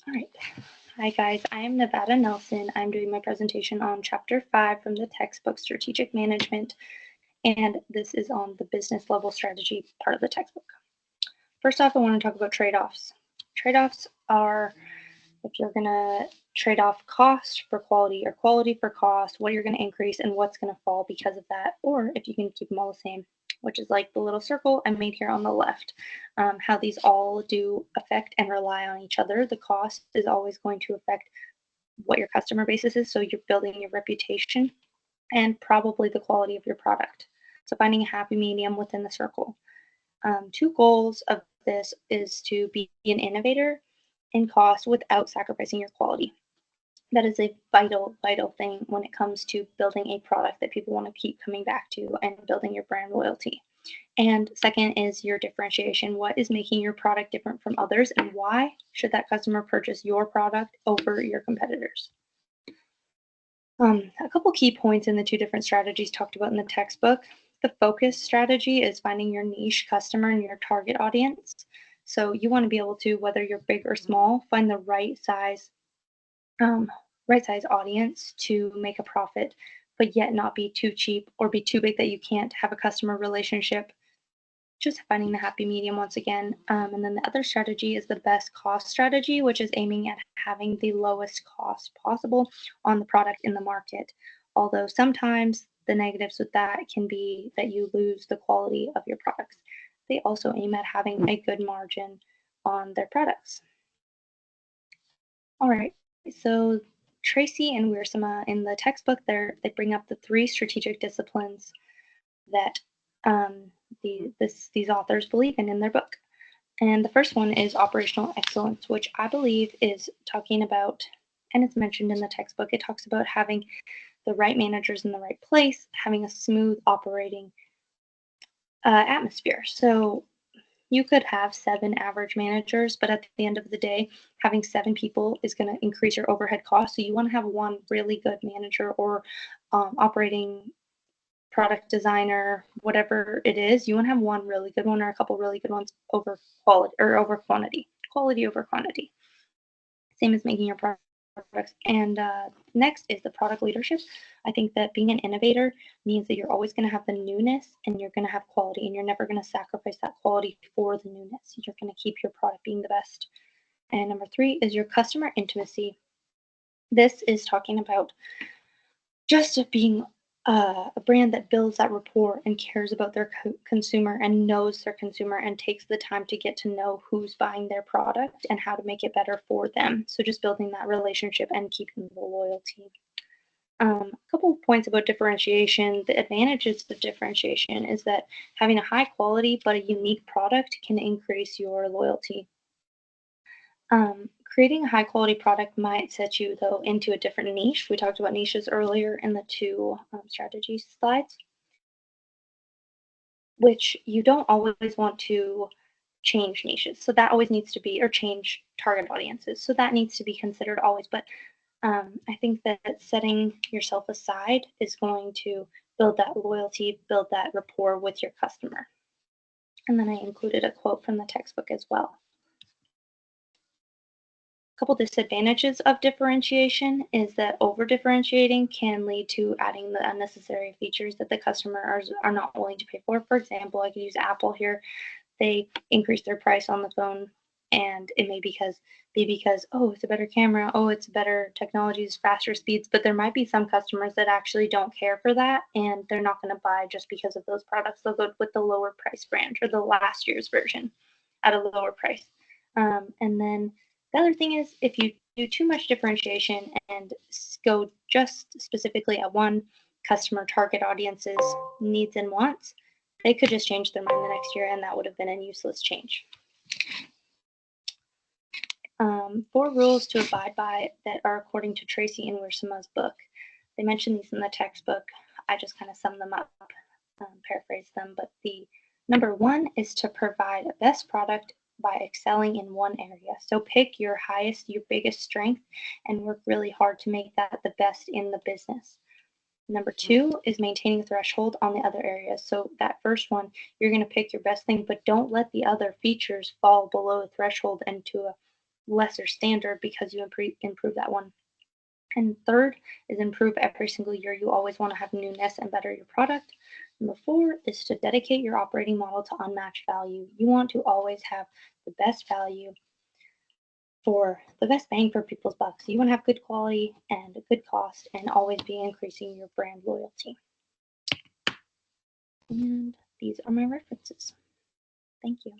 All right. Hi guys, I am Nevada Nelson. I'm doing my presentation on Chapter 5 from the textbook Strategic Management, and this is on the business level strategy part of the textbook. First off, I want to talk about trade-offs. Trade-offs are if you're going to trade off cost for quality or quality for cost, what you're going to increase and what's going to fall because of that, or if you can keep them all the same, which is like the little circle I made here on the left. How these all do affect and rely on each other. The cost is always going to affect what your customer base is, so you're building your reputation, and probably the quality of your product. So finding a happy medium within the circle. Two goals of this is to be an innovator in cost without sacrificing your quality. That is a vital, vital thing when it comes to building a product that people want to keep coming back to and building your brand loyalty. And second is your differentiation. What is making your product different from others, and why should that customer purchase your product over your competitors? A couple key points in the two different strategies talked about in the textbook. The focus strategy is finding your niche customer and your target audience. So you want to be able to, whether you're big or small, find the um, right size audience to make a profit, but yet not be too cheap or be too big that you can't have a customer relationship. Just finding the happy medium once again. And then the other strategy is the best cost strategy, which is aiming at having the lowest cost possible on the product in the market. Although sometimes the negatives with that can be that you lose the quality of your products. They also aim at having a good margin on their products. All right, so Tracy and Wiersma in the textbook, they bring up the three strategic disciplines that these authors believe in their book. And the first one is operational excellence, which I believe is talking about, and it's mentioned in the textbook, it talks about having the right managers in the right place, having a smooth operating atmosphere. So you could have 7 average managers, but at the end of the day, having 7 people is going to increase your overhead costs. So you want to have one really good manager or operating product designer, whatever it is, you want to have one really good one or a couple really good ones over quality or over quality over quantity. Same as making your products. And next is the product leadership. I think that being an innovator means that you're always going to have the newness and you're going to have quality, and you're never going to sacrifice that quality for the newness. You're going to keep your product being the best. And number 3 is your customer intimacy. This is talking about just being a brand that builds that rapport and cares about their consumer and knows their consumer and takes the time to get to know who's buying their product and how to make it better for them. So just building that relationship and keeping the loyalty. A couple of points about differentiation. The advantages of differentiation is that having a high quality but a unique product can increase your loyalty. Creating a high quality product might set you, though, into a different niche. We talked about niches earlier in the two strategy slides, which you don't always want to change niches. So that always needs to be, or change target audiences. So that needs to be considered always. But I think that setting yourself aside is going to build that loyalty, build that rapport with your customer. And then I included a quote from the textbook as well. Couple disadvantages of differentiation is that over differentiating can lead to adding the unnecessary features that the customers are not willing to pay for. For example, I could use Apple here. They increase their price on the phone, and it may be because oh, it's a better camera, oh, it's better technology, it's faster speeds, but there might be some customers that actually don't care for that, and they're not going to buy just because of those products. They'll go with the lower price brand or the last year's version at a lower price. And then the other thing is, if you do too much differentiation and go just specifically at one customer target audience's needs and wants, they could just change their mind the next year, and that would have been a useless change. 4 rules to abide by that are according to Tracy and Wiersma's book. They mention these in the textbook. I just kind of summed them up, paraphrase them. But the number 1 is to provide a best product by excelling in one area. So pick your biggest strength and work really hard to make that the best in the business. Number 2 is maintaining a threshold on the other areas. So that first one, you're going to pick your best thing, but don't let the other features fall below the threshold and to lesser standard because you improve that one. And third is improve every single year. You always want to have newness and better your product. Number four is to dedicate your operating model to unmatched value. You want to always have the best value for the best bang for people's bucks. You want to have good quality and a good cost and always be increasing your brand loyalty. And these are my references. Thank you.